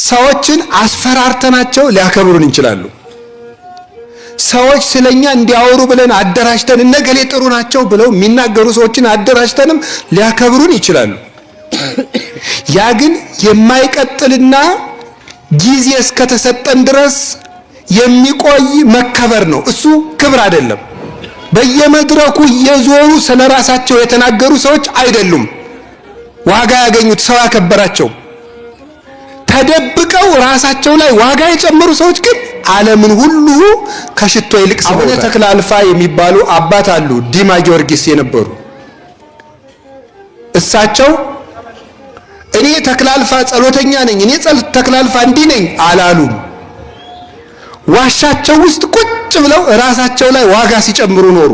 ሰዎችን አስፈራርተናቸው ሊያከብሩን ይችላሉ። ሰዎች ስለኛ እንዲያወሩ ብለን አደራጅተን እነገሌ ጥሩ ናቸው ብለው የሚናገሩ ሰዎችን አደራጅተንም ሊያከብሩን ይችላሉ። ያ ግን የማይቀጥልና ጊዜ እስከተሰጠን ድረስ የሚቆይ መከበር ነው። እሱ ክብር አይደለም። በየመድረኩ እየዞሩ ስለራሳቸው የተናገሩ ሰዎች አይደሉም ዋጋ ያገኙት፣ ሰው ያከበራቸው። ተደብቀው ራሳቸው ላይ ዋጋ የጨመሩ ሰዎች ግን ዓለምን ሁሉ ከሽቶ ይልቅ አቡነ ተክለ አልፋ የሚባሉ አባት አሉ፣ ዲማ ጊዮርጊስ የነበሩ። እሳቸው እኔ ተክለ አልፋ ጸሎተኛ ነኝ፣ እኔ ተክለ አልፋ እንዲህ ነኝ አላሉም። ዋሻቸው ውስጥ ቁጭ ብለው ራሳቸው ላይ ዋጋ ሲጨምሩ ኖሩ።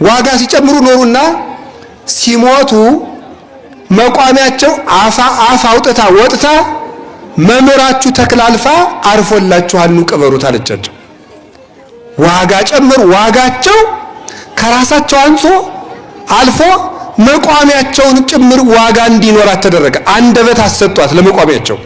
ዋጋ ሲጨምሩ ኖሩና ሲሞቱ መቋሚያቸው አፍ አውጥታ ወጥታ መምህራችሁ ተክለ አልፋ አርፎላችኋል ኑ ቅበሩት አለቻቸው። ዋጋ ጨምሩ። ዋጋቸው ከራሳቸው አልፎ መቋሚያቸውን ጭምር ዋጋ እንዲኖራት ተደረገ። አንደበት አሰጧት ለመቋሚያቸው።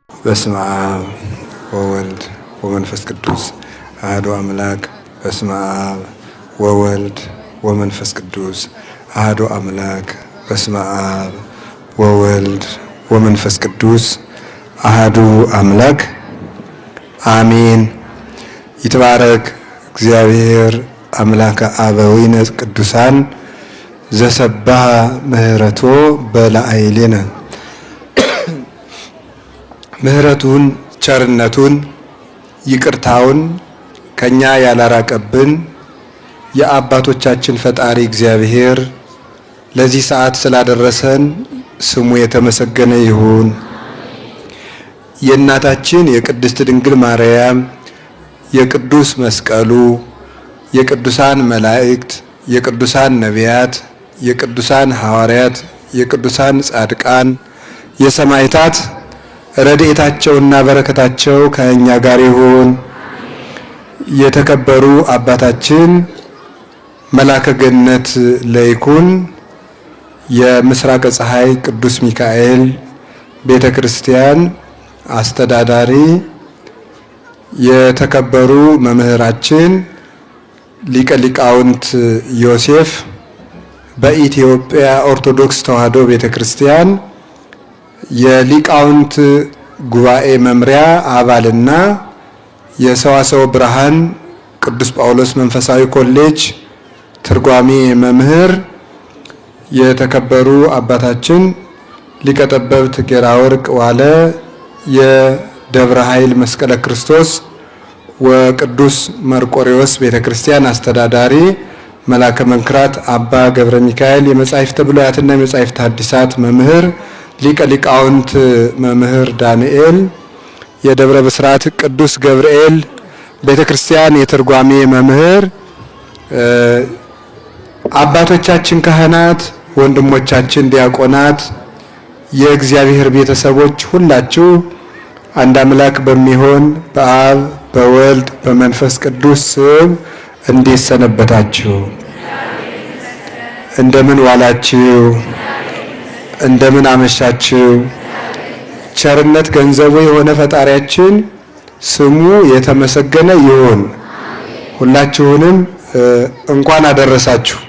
በስመ አብ ወወልድ ወመንፈስ ቅዱስ አሐዱ አምላክ። በስመ አብ ወወልድ ወመንፈስ ቅዱስ አሐዱ አምላክ። በስመ አብ ወወልድ ወመንፈስ ቅዱስ አሐዱ አምላክ አሜን። ይትባረክ እግዚአብሔር አምላከ አበዊነ ቅዱሳን ዘሰባህ ምህረቶ በላዕሌነ። ምህረቱን ቸርነቱን ይቅርታውን ከኛ ያላራቀብን የአባቶቻችን ፈጣሪ እግዚአብሔር ለዚህ ሰዓት ስላደረሰን ስሙ የተመሰገነ ይሁን። የእናታችን የቅድስት ድንግል ማርያም የቅዱስ መስቀሉ የቅዱሳን መላእክት የቅዱሳን ነቢያት የቅዱሳን ሐዋርያት የቅዱሳን ጻድቃን የሰማዕታት ረድኤታቸውና በረከታቸው ከእኛ ጋር ይሁን። የተከበሩ አባታችን መላከ ገነት ለይኩን የምስራቀ ፀሐይ ቅዱስ ሚካኤል ቤተ ክርስቲያን አስተዳዳሪ፣ የተከበሩ መምህራችን ሊቀ ሊቃውንት ዮሴፍ በኢትዮጵያ ኦርቶዶክስ ተዋሕዶ ቤተ ክርስቲያን የሊቃውንት ጉባኤ መምሪያ አባልና የሰዋስወ ብርሃን ቅዱስ ጳውሎስ መንፈሳዊ ኮሌጅ ትርጓሜ መምህር፣ የተከበሩ አባታችን ሊቀ ጠበብት ጌራ ወርቅ ዋለ የደብረ ኃይል መስቀለ ክርስቶስ ወቅዱስ መርቆሬዎስ ቤተ ክርስቲያን አስተዳዳሪ፣ መላከ መንክራት አባ ገብረ ሚካኤል የመጻሕፍተ ብሉያትና የመጻሕፍተ ሐዲሳት መምህር፣ ሊቀ ሊቃውንት መምህር ዳንኤል የደብረ ብስራት ቅዱስ ገብርኤል ቤተ ክርስቲያን የትርጓሜ መምህር፣ አባቶቻችን ካህናት፣ ወንድሞቻችን ዲያቆናት፣ የእግዚአብሔር ቤተሰቦች ሁላችሁ አንድ አምላክ በሚሆን በአብ በወልድ በመንፈስ ቅዱስ ስም እንዴት ሰነበታችሁ? እንደምን ዋላችሁ? እንደምን አመሻችሁ? ቸርነት ገንዘቡ የሆነ ፈጣሪያችን ስሙ የተመሰገነ ይሁን። ሁላችሁንም እንኳን አደረሳችሁ።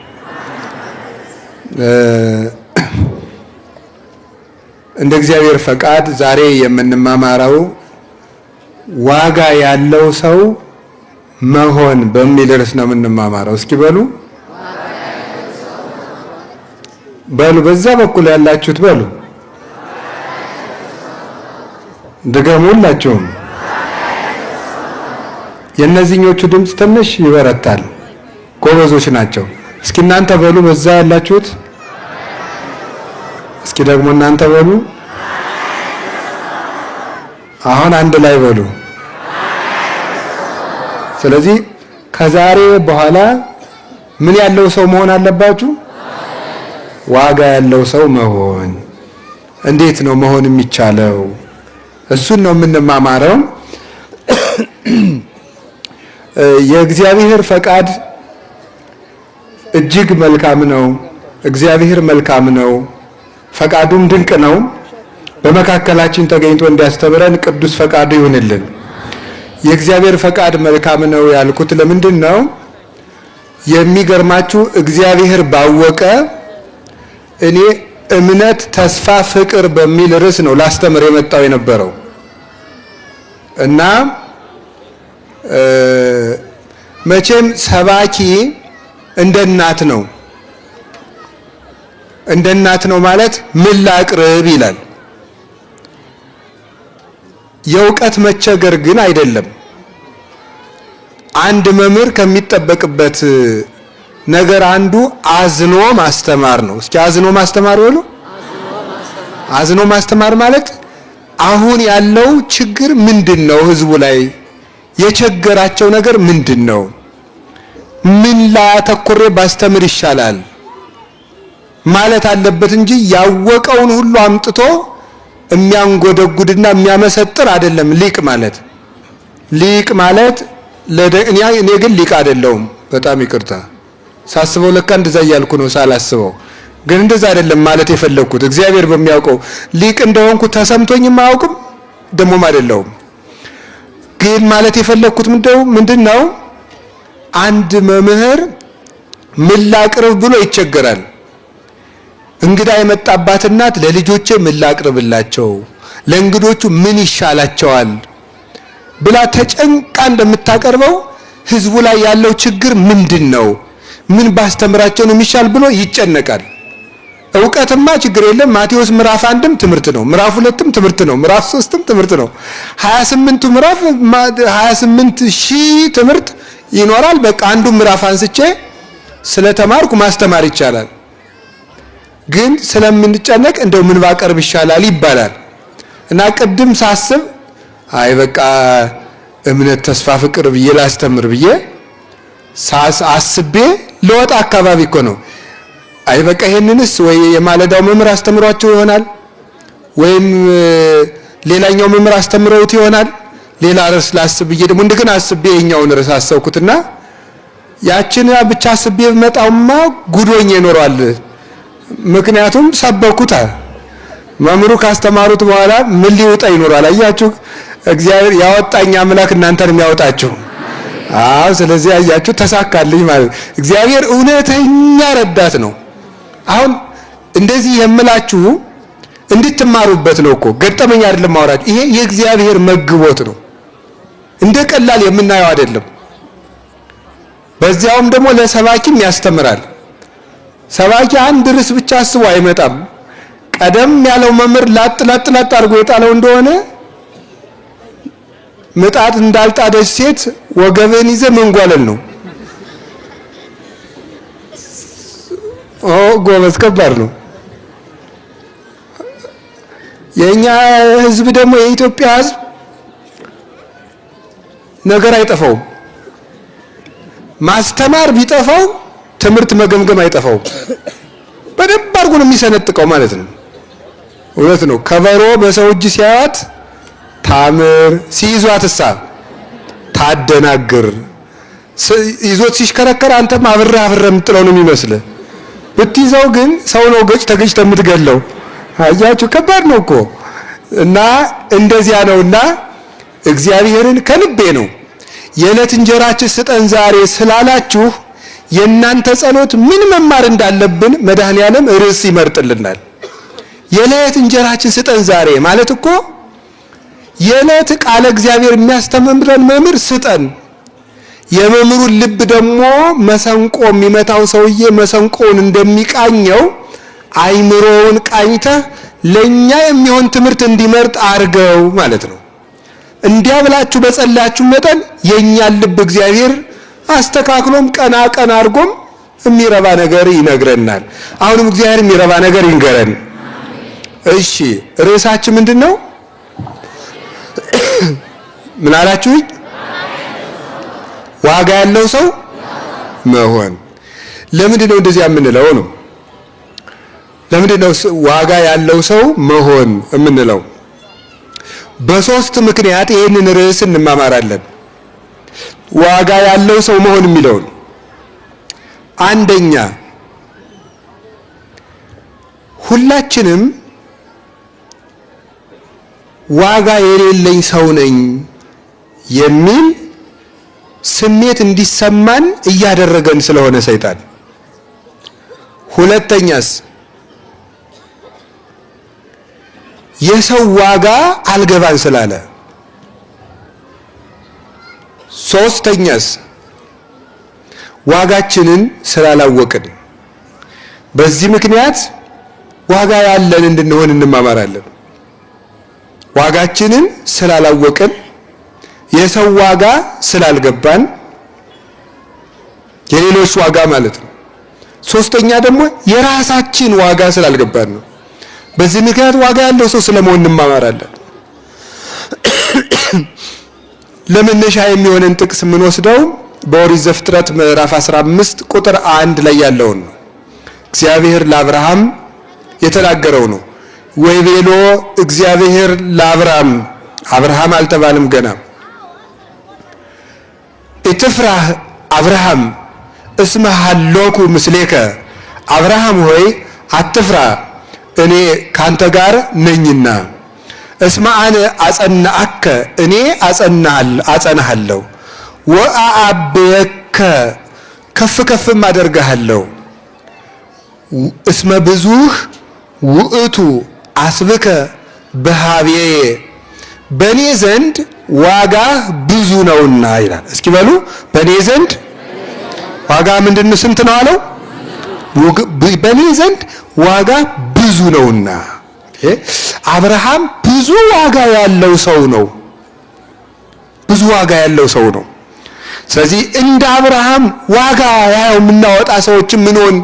እንደ እግዚአብሔር ፈቃድ ዛሬ የምንማማረው ዋጋ ያለው ሰው መሆን በሚል ርዕስ ነው የምንማማረው። እስኪ በሉ በዛ በኩል ያላችሁት በሉ ድገሙ። ሁላችሁም የእነዚህኞቹ ድምፅ ትንሽ ይበረታል፣ ጎበዞች ናቸው። እስኪ እናንተ በሉ በዛ ያላችሁት። እስኪ ደግሞ እናንተ በሉ። አሁን አንድ ላይ በሉ። ስለዚህ ከዛሬ በኋላ ምን ያለው ሰው መሆን አለባችሁ? ዋጋ ያለው ሰው መሆን። እንዴት ነው መሆን የሚቻለው? እሱን ነው የምንማማረው። የእግዚአብሔር ፈቃድ እጅግ መልካም ነው። እግዚአብሔር መልካም ነው፣ ፈቃዱም ድንቅ ነው። በመካከላችን ተገኝቶ እንዲያስተምረን ቅዱስ ፈቃዱ ይሁንልን። የእግዚአብሔር ፈቃድ መልካም ነው ያልኩት ለምንድን ነው? የሚገርማችሁ እግዚአብሔር ባወቀ እኔ እምነት፣ ተስፋ፣ ፍቅር በሚል ርዕስ ነው ላስተምር የመጣው የነበረው እና መቼም ሰባኪ እንደ እናት ነው። እንደ እናት ነው ማለት ምን ላቅርብ ይላል። የእውቀት መቸገር ግን አይደለም። አንድ መምህር ከሚጠበቅበት ነገር አንዱ አዝኖ ማስተማር ነው። እስኪ አዝኖ ማስተማር በሉ። አዝኖ ማስተማር ማለት አሁን ያለው ችግር ምንድነው? ህዝቡ ላይ የቸገራቸው ነገር ምንድነው? ምን ላይ አተኩሬ ባስተምር ይሻላል ማለት አለበት እንጂ ያወቀውን ሁሉ አምጥቶ የሚያንጎደጉድና የሚያመሰጥር አይደለም። ሊቅ ማለት እኔ ግን ሊቅ አይደለሁም። በጣም ይቅርታ ሳስበው ለካ እንደዛ እያልኩ ነው ሳላስበው። ግን እንደዛ አይደለም ማለት የፈለኩት እግዚአብሔር በሚያውቀው ሊቅ እንደሆንኩ ተሰምቶኝም አያውቅም ደሞም አይደለሁም። ግን ማለት የፈለኩት ምንድነው? አንድ መምህር ምን ላቅርብ ብሎ ይቸገራል። እንግዳ የመጣባት እናት ለልጆቼ ምን ላቅርብላቸው፣ ለእንግዶቹ ምን ይሻላቸዋል ብላ ተጨንቃ እንደምታቀርበው ህዝቡ ላይ ያለው ችግር ምንድነው፣ ምን ባስተምራቸው ነው የሚሻል ብሎ ይጨነቃል። ዕውቀትማ ችግር የለም። ማቴዎስ ምዕራፍ 1ም ትምህርት ነው፣ ምዕራፍ 2ም ትምህርት ነው፣ ምዕራፍ 3ም ትምህርት ነው። 28ቱ ምዕራፍ 28000 ትምህርት ይኖራል። በቃ አንዱ ምዕራፍ አንስቼ ስለተማርኩ ማስተማር ይቻላል። ግን ስለምንጨነቅ እንደው ምን ባቀርብ ይሻላል ይባላል። እና ቅድም ሳስብ አይ በቃ እምነት፣ ተስፋ፣ ፍቅር ብዬ ላስተምር ብዬ አስቤ ለወጣ አካባቢ እኮ ነው አይ በቃ ይሄንንስ ወይ የማለዳው መምህር አስተምሯቸው ይሆናል ወይም ሌላኛው መምህር አስተምረውት ይሆናል። ሌላ ርዕስ ላስብ ብዬ ደግሞ እንደገና አስቤ የኛውን ርዕስ አሰብኩትና ያችን ብቻ አስቤ መጣውማ ጉዶኝ ይኖራል። ምክንያቱም ሰበኩታ መምህሩ ካስተማሩት በኋላ ምን ሊወጣ ይኖራል? አያችሁ እግዚአብሔር ያወጣኝ አምላክ እናንተንም ያወጣችሁ። ስለዚህ አያችሁ ተሳካልኝ ማለት እግዚአብሔር እውነተኛ ረዳት ነው። አሁን እንደዚህ የምላችሁ እንድትማሩበት ነው እኮ ገጠመኝ አይደለም ማውራት። ይሄ የእግዚአብሔር መግቦት ነው፣ እንደ ቀላል የምናየው አይደለም። በዚያውም ደግሞ ለሰባኪም ያስተምራል። ሰባኪ አንድ ርዕስ ብቻ አስቦ አይመጣም። ቀደም ያለው መምህር ላጥ አድርጎ የጣለው እንደሆነ ምጣድ እንዳልጣደች ሴት ወገብን ይዘ መንጓለል ነው። ጎበዝ ከባድ ነው። የኛ ህዝብ ደግሞ የኢትዮጵያ ህዝብ ነገር አይጠፋውም። ማስተማር ቢጠፋው ትምህርት መገምገም አይጠፋውም። በደንብ አድርጎ ነው የሚሰነጥቀው ማለት ነው። እውነት ነው። ከበሮ በሰው እጅ ሲያዩት ታምር፣ ሲይዟትሳ ታደናግር። ይዞት ሲሽከረከር አንተም አብረህ የምጥለው ነው የሚመስልህ። ብትይዘው ግን ሰው ነው ተገጭተህ የምትገለው። አያችሁ ከባድ ነው እኮ። እና እንደዚያ ነውና እግዚአብሔርን ከልቤ ነው የዕለት እንጀራችን ስጠን ዛሬ ስላላችሁ የእናንተ ጸሎት ምን መማር እንዳለብን መድኃኔዓለም ርዕስ ይመርጥልናል። የዕለት እንጀራችን ስጠን ዛሬ ማለት እኮ የዕለት ቃለ እግዚአብሔር የሚያስተምረን መምህር ስጠን። የመምህሩን ልብ ደግሞ መሰንቆ የሚመታው ሰውዬ መሰንቆውን እንደሚቃኘው አይምሮውን ቃኝተህ ለኛ የሚሆን ትምህርት እንዲመርጥ አርገው ማለት ነው። እንዲያ ብላችሁ በጸላችሁ መጠን የኛን ልብ እግዚአብሔር አስተካክሎም ቀና አርጎም የሚረባ ነገር ይነግረናል። አሁንም እግዚአብሔር የሚረባ ነገር ይንገረን። እሺ ርዕሳችን ምንድነው? ምን አላችሁኝ? ዋጋ ያለው ሰው መሆን። ለምንድነው እንደዚህ የምንለው ነው? ለምንድነው ዋጋ ያለው ሰው መሆን የምንለው? በሶስት ምክንያት ይህንን ርዕስ እንማማራለን። ዋጋ ያለው ሰው መሆን የሚለውን አንደኛ ሁላችንም ዋጋ የሌለኝ ሰው ነኝ የሚል ስሜት እንዲሰማን እያደረገን ስለሆነ ሰይጣን። ሁለተኛስ የሰው ዋጋ አልገባን ስላለ። ሶስተኛስ ዋጋችንን ስላላወቅን። በዚህ ምክንያት ዋጋ ያለን እንድንሆን እንማማራለን። ዋጋችንን ስላላወቅን፣ የሰው ዋጋ ስላልገባን፣ የሌሎች ዋጋ ማለት ነው። ሶስተኛ ደግሞ የራሳችን ዋጋ ስላልገባን ነው። በዚህ ምክንያት ዋጋ ያለው ሰው ስለመሆን እንማማራለን። ለመነሻ የሚሆነን ጥቅስ የምንወስደው በኦሪት ዘፍጥረት ምዕራፍ 15 ቁጥር 1 ላይ ያለውን ነው። እግዚአብሔር ለአብርሃም የተናገረው ነው። ወይቤሎ እግዚአብሔር ለአብርሃም፣ አብርሃም አልተባለም ገና። ኢትፍራህ አብርሃም እስመ ሀሎኩ ምስሌከ፣ አብርሃም ሆይ አትፍራ እኔ ካንተ ጋር ነኝና። እስመ አነ አጸናአከ፣ እኔ አጸናሃለሁ። ወአአብየከ፣ ከፍ ከፍም አደርግሃለሁ። እስመ ብዙህ ውእቱ አስብከ በሃቤየ፣ በእኔ ዘንድ ዋጋህ ብዙ ነውና ይላል። እስኪ በሉ በእኔ ዘንድ ዋጋ ምንድን ስንት ነው አለው? በእኔ ዘንድ ዋጋ ብዙ ነውና። አብርሃም ብዙ ዋጋ ያለው ሰው ነው። ብዙ ዋጋ ያለው ሰው ነው። ስለዚህ እንደ አብርሃም ዋጋ ያው የምናወጣ ሰዎች ምንሆን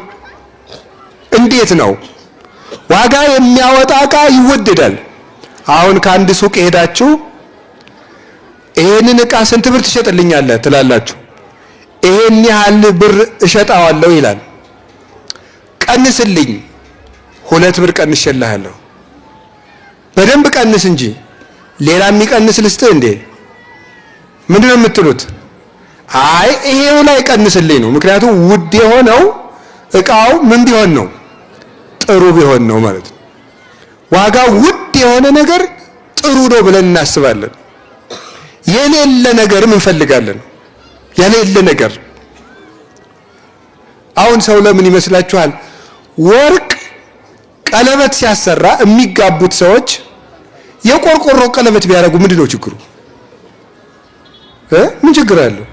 እንዴት ነው? ዋጋ የሚያወጣ ዕቃ ይወደዳል። አሁን ከአንድ ሱቅ ሄዳችሁ ይሄንን ዕቃ ስንት ብር ትሸጥልኛለህ ትላላችሁ። ይሄን ያህል ብር እሸጣዋለሁ ይላል። ቀንስልኝ፣ 2 ብር ቀንሼልሃለሁ። በደንብ ቀንስ እንጂ ሌላ የሚቀንስ ልስጥህ እንዴ? ምንድነው የምትሉት? አይ ይሄው ላይ ቀንስልኝ ነው። ምክንያቱም ውድ የሆነው ዕቃው ምን ቢሆን ነው? ጥሩ ቢሆን ነው ማለት ነው። ዋጋው ውድ የሆነ ነገር ጥሩ ነው ብለን እናስባለን። የሌለ ነገርም እንፈልጋለን። የሌለ ነገር አሁን ሰው ለምን ይመስላችኋል ወርቅ ቀለበት ሲያሰራ የሚጋቡት ሰዎች የቆርቆሮ ቀለበት ቢያደርጉ ምንድነው ችግሩ? ምን ችግር አለው?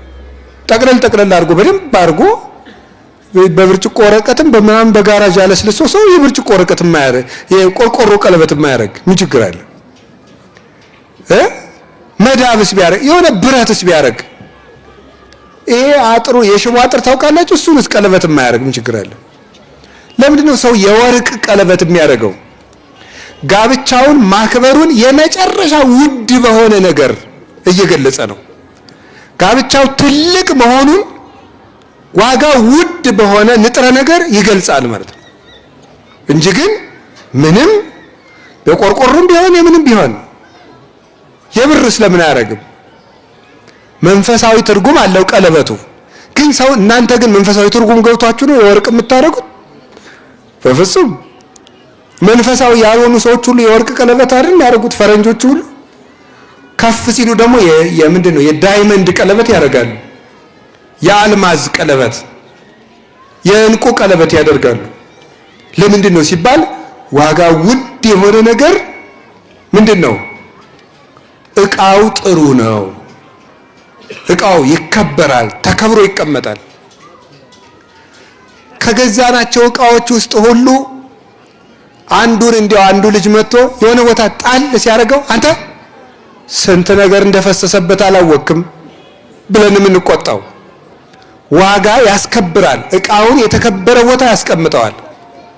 ጠቅለል አድርጎ በደንብ አድርጎ በብርጭቆ ወረቀትም በምናምን በጋራጅ አለስልሶ ሰው የብርጭቆ ወረቀት የማያደርግ የቆርቆሮ ቀለበት የማያደርግ ምን ችግር አለ? መዳብስ ቢያደርግ የሆነ ብረትስ ቢያደርግ ይሄ አጥሩ የሽቦ አጥር ታውቃላችሁ? እሱንስ ቀለበት የማያደርግ ምን ችግር አለ? ለምንድነው ሰው የወርቅ ቀለበት የሚያደርገው? ጋብቻውን ማክበሩን የመጨረሻ ውድ በሆነ ነገር እየገለጸ ነው። ጋብቻው ትልቅ መሆኑን ዋጋ ውድ በሆነ ንጥረ ነገር ይገልጻል ማለት ነው እንጂ ግን ምንም በቆርቆሮም ቢሆን የምንም ቢሆን የብር ስለምን አያደርግም? መንፈሳዊ ትርጉም አለው ቀለበቱ። ግን ሰው እናንተ ግን መንፈሳዊ ትርጉም ገብቷችሁ ነው የወርቅ የምታደርጉት? በፍጹም። መንፈሳዊ ያልሆኑ ሰዎች ሁሉ የወርቅ ቀለበት አይደል ያደርጉት? ፈረንጆቹ ሁሉ ከፍ ሲሉ ደግሞ የምንድን ነው የዳይመንድ ቀለበት ያደርጋሉ። የአልማዝ ቀለበት፣ የእንቁ ቀለበት ያደርጋሉ። ለምንድን ነው ሲባል ዋጋ ውድ የሆነ ነገር ምንድን ነው? ዕቃው ጥሩ ነው። ዕቃው ይከበራል፣ ተከብሮ ይቀመጣል። ከገዛናቸው ዕቃዎች ውስጥ ሁሉ አንዱን እንዲያው አንዱ ልጅ መጥቶ የሆነ ቦታ ጣል ሲያደርገው አንተ ስንት ነገር እንደፈሰሰበት አላወቅም ብለን የምንቆጣው ዋጋ ያስከብራል። ዕቃውን የተከበረ ቦታ ያስቀምጠዋል፣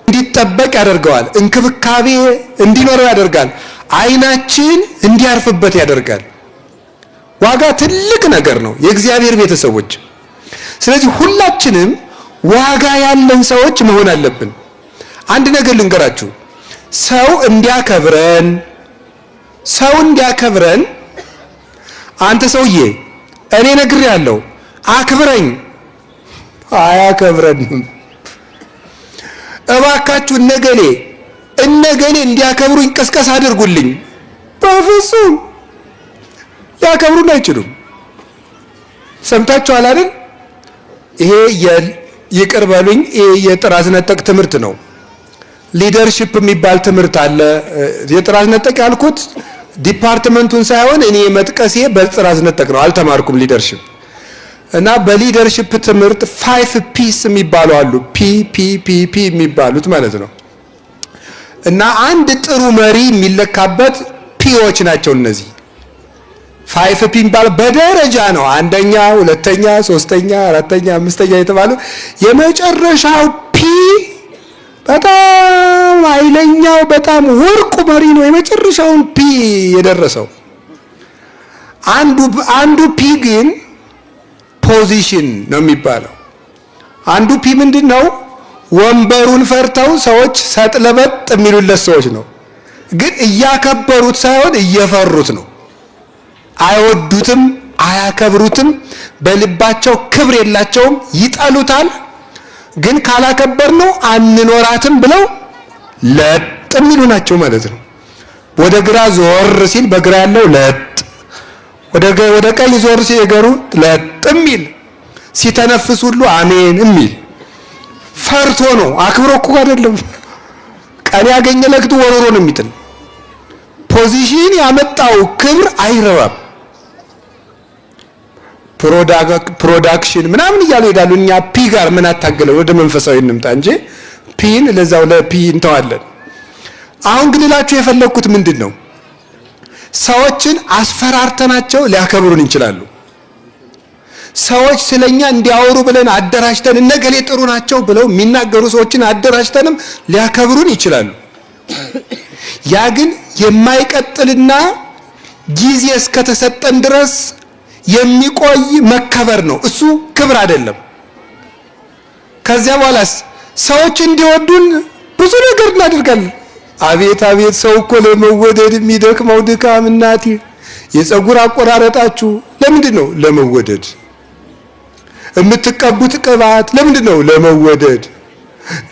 እንዲጠበቅ ያደርገዋል፣ እንክብካቤ እንዲኖረው ያደርጋል፣ ዓይናችን እንዲያርፍበት ያደርጋል። ዋጋ ትልቅ ነገር ነው የእግዚአብሔር ቤተሰቦች። ስለዚህ ሁላችንም ዋጋ ያለን ሰዎች መሆን አለብን። አንድ ነገር ልንገራችሁ፣ ሰው እንዲያከብረን ሰው እንዲያከብረን አንተ ሰውዬ እኔ ነግሬያለሁ አክብረኝ፣ አያከብረንም። እባካችሁ እነገሌ እንዲያከብሩኝ ቅስቀሳ አድርጉልኝ፣ በፍጹም ሊያከብሩን አይችሉም። ሰምታችኋል አይደል? ይሄ ይቅር በሉኝ የጥራዝ ነጠቅ ትምህርት ነው። ሊደርሺፕ የሚባል ትምህርት አለ። የጥራዝ ነጠቅ ያልኩት ዲፓርትመንቱን ሳይሆን እኔ መጥቀሴ በጥራዝ ነጠቅ ነው፣ አልተማርኩም ሊደርሺፕ። እና በሊደርሺፕ ትምህርት 5 ፒስ የሚባሉ አሉ፣ ፒ የሚባሉት ማለት ነው። እና አንድ ጥሩ መሪ የሚለካበት ፒዎች ናቸው እነዚህ 5 ፒ የሚባል በደረጃ ነው። አንደኛ፣ ሁለተኛ፣ ሶስተኛ፣ አራተኛ፣ አምስተኛ የተባሉ የመጨረሻው ፒ በጣም ኃይለኛው በጣም ወርቁ መሪ ነው የመጨረሻውን ፒ የደረሰው። አንዱ ፒ ግን ፖዚሽን ነው የሚባለው። አንዱ ፒ ምንድነው? ወንበሩን ፈርተው ሰዎች ሰጥለበጥ የሚሉለት ሰዎች ነው። ግን እያከበሩት ሳይሆን እየፈሩት ነው። አይወዱትም፣ አያከብሩትም፣ በልባቸው ክብር የላቸውም፣ ይጠሉታል። ግን ካላከበርነው አንኖራትም ብለው ለጥ የሚሉ ናቸው ማለት ነው። ወደ ግራ ዞር ሲል በግራ ያለው ለጥ፣ ወደ ቀኝ ዞር ሲል የገሩ ለጥ የሚል፣ ሲተነፍስ ሁሉ አሜን የሚል ፈርቶ ነው። አክብሮ እኮ አይደለም። ቀን ያገኘ ለክቱ ወሮሮ ነው የሚጥል። ፖዚሽን ያመጣው ክብር አይረባም። ፕሮዳክሽን ምናምን እያሉ ሄዳሉ። እኛ ፒ ጋር ምን አታገለው? ወደ መንፈሳዊ እንምጣ እንጂ ፒን ለዛው ለፒ እንተዋለን። አሁን ግን እላችሁ የፈለኩት ምንድን ነው? ሰዎችን አስፈራርተናቸው ሊያከብሩን ይችላሉ። ሰዎች ስለኛ እንዲያወሩ ብለን አደራጅተን እነገሌ ጥሩ ናቸው ብለው የሚናገሩ ሰዎችን አደራጅተንም ሊያከብሩን ይችላሉ። ያ ግን የማይቀጥልና ጊዜ እስከተሰጠን ድረስ የሚቆይ መከበር ነው። እሱ ክብር አይደለም። ከዚያ በኋላስ ሰዎች እንዲወዱን ብዙ ነገር እናደርጋለን። አቤት ሰው እኮ ለመወደድ የሚደክመው ድካም እናቴ። የፀጉር አቆራረጣችሁ ለምንድን ነው? ለመወደድ። የምትቀቡት ቅባት ለምንድን ነው? ለመወደድ።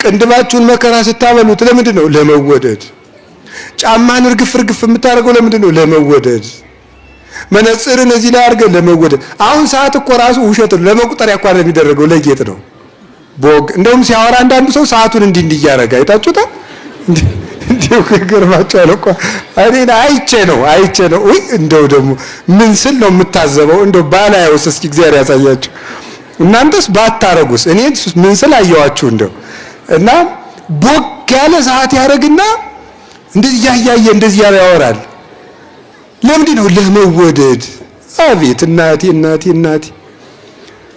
ቅንድባችሁን መከራ ስታበሉት ለምንድን ነው? ለመወደድ። ጫማን እርግፍ የምታደርገው ለምንድን ነው? ለመወደድ። መነጽርን እዚህ ላይ አድርገን ለመወደድ። አሁን ሰዓት እኮ ራሱ ውሸት ነው፣ ለመቁጠሪያ እኮ አይደለም የሚደረገው፣ ለጌጥ ነው። ቦግ እንደውም ሲያወራ አንዳንዱ ሰው ሰዓቱን እንዲህ እያደረገ አይታችሁታል። እንዲሁ ከገርማችኋል እኮ እኔ አይቼ ነው። ወይ እንደው ደግሞ ምን ስል ነው የምታዘበው? እንደው ባላየውስ እስኪ እግዚአብሔር ያሳያችሁ። እናንተስ ባታረጉስ? እኔ ምን ስል አየዋችሁ እንደው። እና ቦግ ያለ ሰዓት ያደርግና እንደዚህ ያያየ እንደዚህ ያወራል። ለምንድን ነው? ለመወደድ። አቤት እናቴ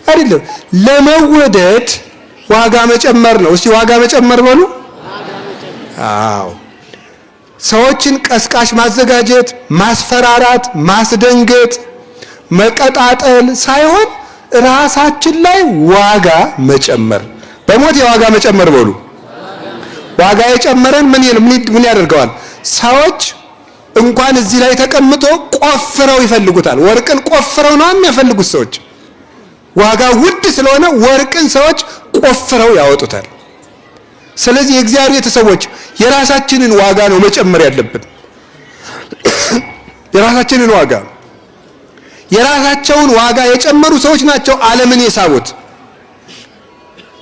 አይደለም፣ ለመወደድ ዋጋ መጨመር ነው። እስቲ ዋጋ መጨመር በሉ። አዎ፣ ሰዎችን ቀስቃሽ ማዘጋጀት፣ ማስፈራራት፣ ማስደንገጥ፣ መቀጣጠል ሳይሆን ራሳችን ላይ ዋጋ መጨመር። በሞት የዋጋ መጨመር በሉ። ዋጋ የጨመረን ምን ያደርገዋል? ሰዎች እንኳን እዚህ ላይ ተቀምጦ ቆፍረው ይፈልጉታል። ወርቅን ቆፍረው ነው የሚያፈልጉት ሰዎች። ዋጋ ውድ ስለሆነ ወርቅን ሰዎች ቆፍረው ያወጡታል። ስለዚህ የእግዚአብሔር ቤተሰቦች የራሳችንን ዋጋ ነው መጨመር ያለብን። የራሳችንን ዋጋ። የራሳቸውን ዋጋ የጨመሩ ሰዎች ናቸው ዓለምን የሳቡት።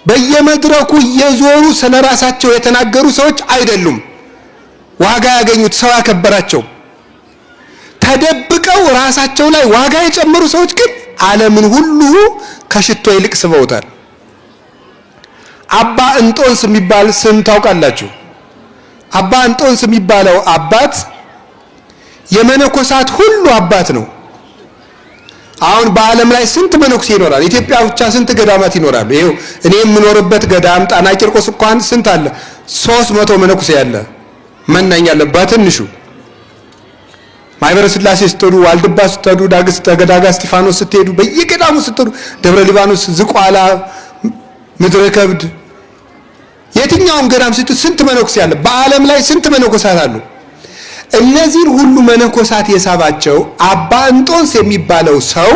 በየመድረኩ እየዞሩ ስለራሳቸው የተናገሩ ሰዎች አይደሉም ዋጋ ያገኙት፣ ሰው ያከበራቸው። ተደብቀው ራሳቸው ላይ ዋጋ የጨመሩ ሰዎች ግን ዓለምን ሁሉ ከሽቶ ይልቅ ስበውታል። አባ እንጦንስ የሚባል ስም ታውቃላችሁ? አባ እንጦንስ የሚባለው አባት የመነኮሳት ሁሉ አባት ነው። አሁን በዓለም ላይ ስንት መነኩሴ ይኖራል? ኢትዮጵያ ብቻ ስንት ገዳማት ይኖራሉ? ይሄው እኔ የምኖርበት ገዳም ጣና ቂርቆስ እንኳን ስንት አለ? 300 መነኩሴ ያለ መናኝ ያለ በትንሹ። ማይበረ ስላሴ ስትሄዱ፣ ዋልድባ ስትሄዱ፣ ዳጋ እስጢፋኖስ ስትሄዱ፣ በየገዳሙ ስትሄዱ፣ ደብረ ሊባኖስ፣ ዝቋላ፣ ምድረ ከብድ፣ የትኛውም ገዳም ስትሄዱ ስንት መነኩሴ ያለ? በዓለም ላይ ስንት መነኮሳት አሉ? እነዚህን ሁሉ መነኮሳት የሳባቸው አባ እንጦንስ የሚባለው ሰው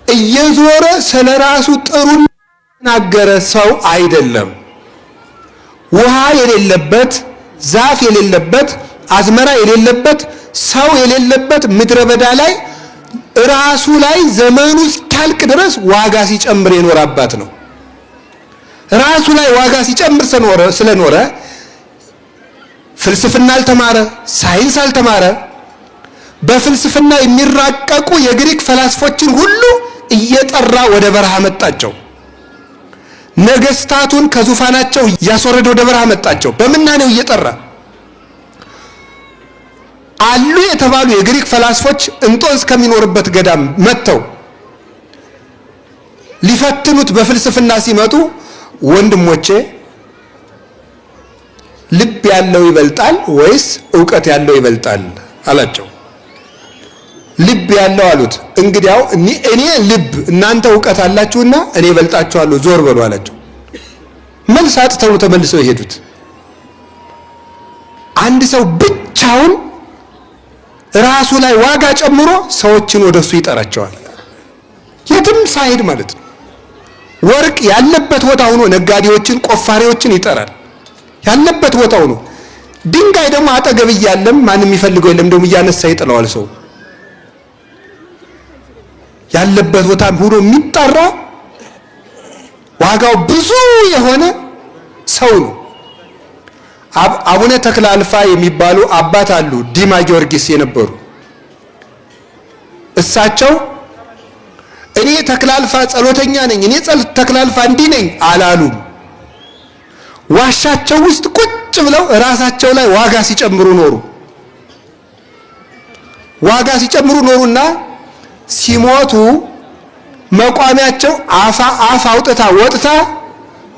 እየዞረ ስለራሱ ጥሩ ተናገረ ሰው አይደለም። ውሃ የሌለበት ዛፍ የሌለበት አዝመራ የሌለበት ሰው የሌለበት ምድረ በዳ ላይ ራሱ ላይ ዘመኑ እስኪያልቅ ድረስ ዋጋ ሲጨምር የኖረ አባት ነው። ራሱ ላይ ዋጋ ሲጨምር ስለኖረ ፍልስፍና አልተማረ፣ ሳይንስ አልተማረ። በፍልስፍና የሚራቀቁ የግሪክ ፈላስፎችን ሁሉ እየጠራ ወደ በረሃ መጣቸው። ነገስታቱን ከዙፋናቸው እያስወረደ ወደ በረሃ መጣቸው። በምናኔው እየጠራ አሉ የተባሉ የግሪክ ፈላስፎች እንጦንስ ከሚኖርበት ገዳም መጥተው ሊፈትኑት በፍልስፍና ሲመጡ ወንድሞቼ ልብ ያለው ይበልጣል ወይስ ዕውቀት ያለው ይበልጣል አላቸው። ልብ ያለው አሉት። እንግዲያው እኔ ልብ እናንተ ዕውቀት አላችሁና እኔ እበልጣችኋለሁ ዞር በሉ አላቸው። መልስ አጥተው ተመልሰው የሄዱት። አንድ ሰው ብቻውን ራሱ ላይ ዋጋ ጨምሮ ሰዎችን ወደሱ ይጠራቸዋል፣ የትም ሳይሄድ ማለት ነው። ወርቅ ያለበት ቦታ ሆኖ ነጋዴዎችን፣ ቆፋሪዎችን ይጠራል። ያለበት ቦታ ሆኖ ድንጋይ ደግሞ አጠገብ እያለም ማንም የሚፈልገው የለም ደግሞ እያነሳ ይጥለዋል። ሰው ያለበት ቦታ ሆኖ የሚጠራ ዋጋው ብዙ የሆነ ሰው ነው። አቡነ ተክለ አልፋ የሚባሉ አባት አሉ፣ ዲማ ጊዮርጊስ የነበሩ። እሳቸው እኔ ተክለ አልፋ ጸሎተኛ ነኝ፣ እኔ ተክለ አልፋ እንዲህ ነኝ አላሉም። ዋሻቸው ውስጥ ቁጭ ብለው ራሳቸው ላይ ዋጋ ሲጨምሩ ኖሩ። ዋጋ ሲጨምሩ ኖሩና ሲሞቱ መቋሚያቸው አፍ አውጥታ ወጥታ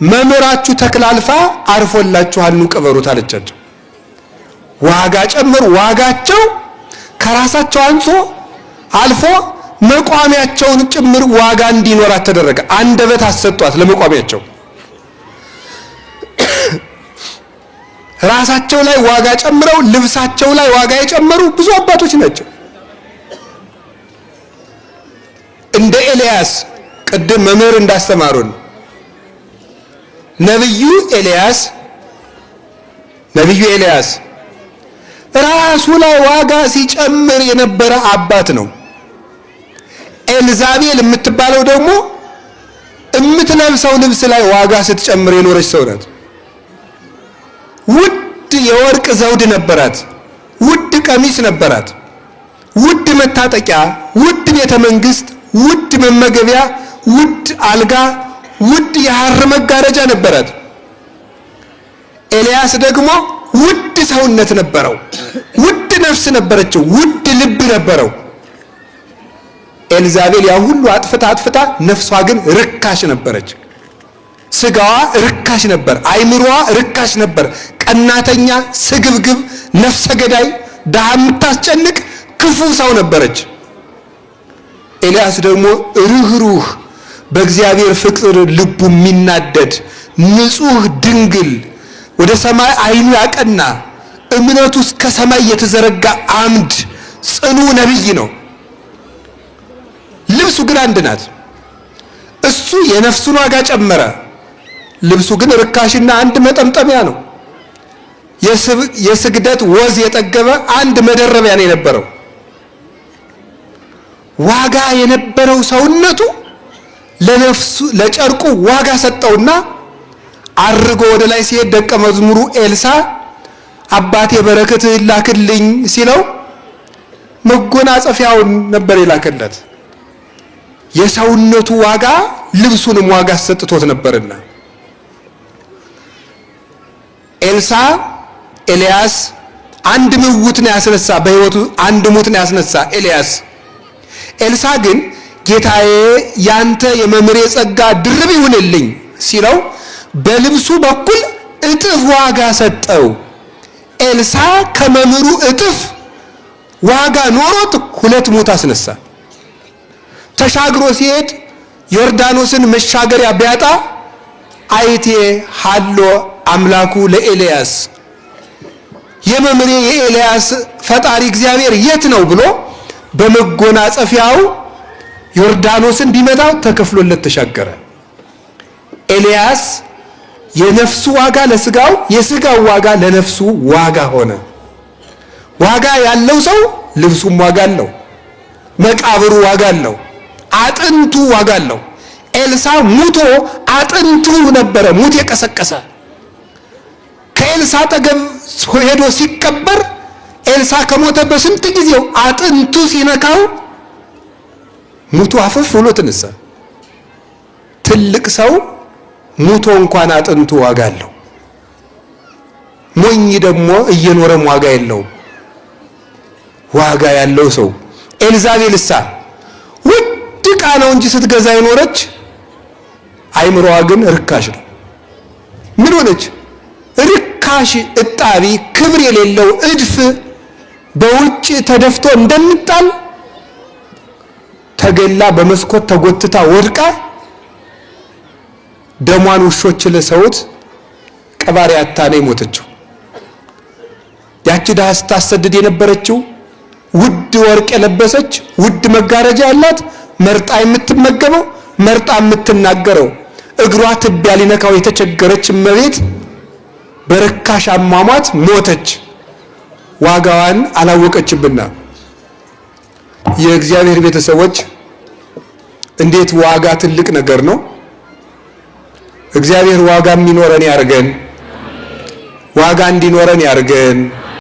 መምህራችሁ ተክለ አልፋ አርፎላችኋል ኑ ቅበሩት አለቻቸው። ዋጋ ጨምሩ። ዋጋቸው ከራሳቸው አልፎ መቋሚያቸውን ጭምር ዋጋ እንዲኖራት ተደረገ። አንደበት አሰጧት ለመቋሚያቸው። ራሳቸው ላይ ዋጋ ጨምረው ልብሳቸው ላይ ዋጋ የጨመሩ ብዙ አባቶች ናቸው። እንደ ኤልያስ ቅድም መምህር እንዳስተማሩን ነብዩ ኤልያስ ራሱ ላይ ዋጋ ሲጨምር የነበረ አባት ነው። ኤልዛቤል የምትባለው ደግሞ የምትለብሰው ልብስ ላይ ዋጋ ስትጨምር የኖረች ሰው ናት። ውድ የወርቅ ዘውድ ነበራት፣ ውድ ቀሚስ ነበራት፣ ውድ መታጠቂያ፣ ውድ ቤተ መንግስት፣ ውድ መመገቢያ፣ ውድ አልጋ፣ ውድ የሐር መጋረጃ ነበራት። ኤልያስ ደግሞ ውድ ሰውነት ነበረው፣ ውድ ነፍስ ነበረችው፣ ውድ ልብ ነበረው። ኤልዛቤል ያ ሁሉ አጥፍታ ነፍሷ ግን ርካሽ ነበረች። ስጋዋ ርካሽ ነበር፣ አይምሮዋ ርካሽ ነበር። ቀናተኛ፣ ስግብግብ፣ ነፍሰ ገዳይ፣ ድሃ የምታስጨንቅ ክፉ ሰው ነበረች። ኤልያስ ደግሞ ርህሩህ፣ በእግዚአብሔር ፍቅር ልቡ የሚናደድ ንጹህ ድንግል፣ ወደ ሰማይ አይኑ ያቀና እምነቱ እስከ ሰማይ የተዘረጋ አምድ ጽኑ ነብይ ነው። ልብሱ ግን አንድ ናት። እሱ የነፍሱን ዋጋ ጨመረ። ልብሱ ግን ርካሽና አንድ መጠምጠሚያ ነው። የስግደት ወዝ የጠገበ አንድ መደረቢያ ነው የነበረው። ዋጋ የነበረው ሰውነቱ ለነፍሱ ለጨርቁ ዋጋ ሰጠውና አርጎ ወደ ላይ ሲሄድ ደቀ መዝሙሩ ኤልሳ አባቴ በረከትህ ላክልኝ ሲለው መጎናጸፊያውን ነበር የላከለት። የሰውነቱ ዋጋ ልብሱንም ዋጋ ሰጥቶት ነበርና ኤልያስ አንድ ምውት ነው ያስነሳ፣ በህይወቱ አንድ ሙት ነው ያስነሳ ኤልሳ ግን ጌታዬ ያንተ የመምሬ ጸጋ ድርብ ይሁንልኝ ሲለው በልብሱ በኩል እጥፍ ዋጋ ሰጠው። ኤልሳ ከመምሩ እጥፍ ዋጋ ኖሮት 2 ሙት አስነሳ። ተሻግሮ ሲሄድ ዮርዳኖስን መሻገሪያ ቢያጣ አይቴ ሃሎ አምላኩ ለኤልያስ የመምሬ የኤልያስ ፈጣሪ እግዚአብሔር የት ነው ብሎ በመጎናጸፊያው ዮርዳኖስን ቢመታው ተከፍሎለት ተሻገረ። ኤልያስ የነፍሱ ዋጋ ለስጋው፣ የስጋው ዋጋ ለነፍሱ ዋጋ ሆነ። ዋጋ ያለው ሰው ልብሱም ዋጋ አለው፣ መቃብሩ ዋጋ አለው፣ አጥንቱ ዋጋ አለው። ኤልሳ ሙቶ አጥንቱ ነበረ ሙት የቀሰቀሰ። ከኤልሳ አጠገብ ሄዶ ሲቀበር ኤልሳ ከሞተ በስንት ጊዜው አጥንቱ ሲነካው ሙቱ አፈፍ ብሎ ተነሳ። ትልቅ ሰው ሙቶ እንኳን አጥንቱ ዋጋ አለው። ሞኝ ደግሞ እየኖረም ዋጋ የለውም። ዋጋ ያለው ሰው ኤልዛቤልሳ ውድ ዕቃ ነው እንጂ ስትገዛ የኖረች አይምሮዋ ግን ርካሽ ነው። ምን ሆነች? ርካሽ እጣቢ ክብር የሌለው እድፍ በውጭ ተደፍቶ እንደምጣል ተገላ በመስኮት ተጎትታ ወድቃ ደሟን ውሾች ለሰውት ቀባሪ አታ ነው የሞተችው። ያቺ ድሃ ስታሰድድ የነበረችው ውድ ወርቅ የለበሰች ውድ መጋረጃ ያላት መርጣ የምትመገበው መርጣ የምትናገረው እግሯ ትቢያ ሊነካው የተቸገረች እመቤት በርካሽ አሟሟት ሞተች። ዋጋዋን አላወቀችብና የእግዚአብሔር ቤተሰቦች እንዴት ዋጋ ትልቅ ነገር ነው። እግዚአብሔር ዋጋ የሚኖረን ያርገን፣ ዋጋ እንዲኖረን ያርገን።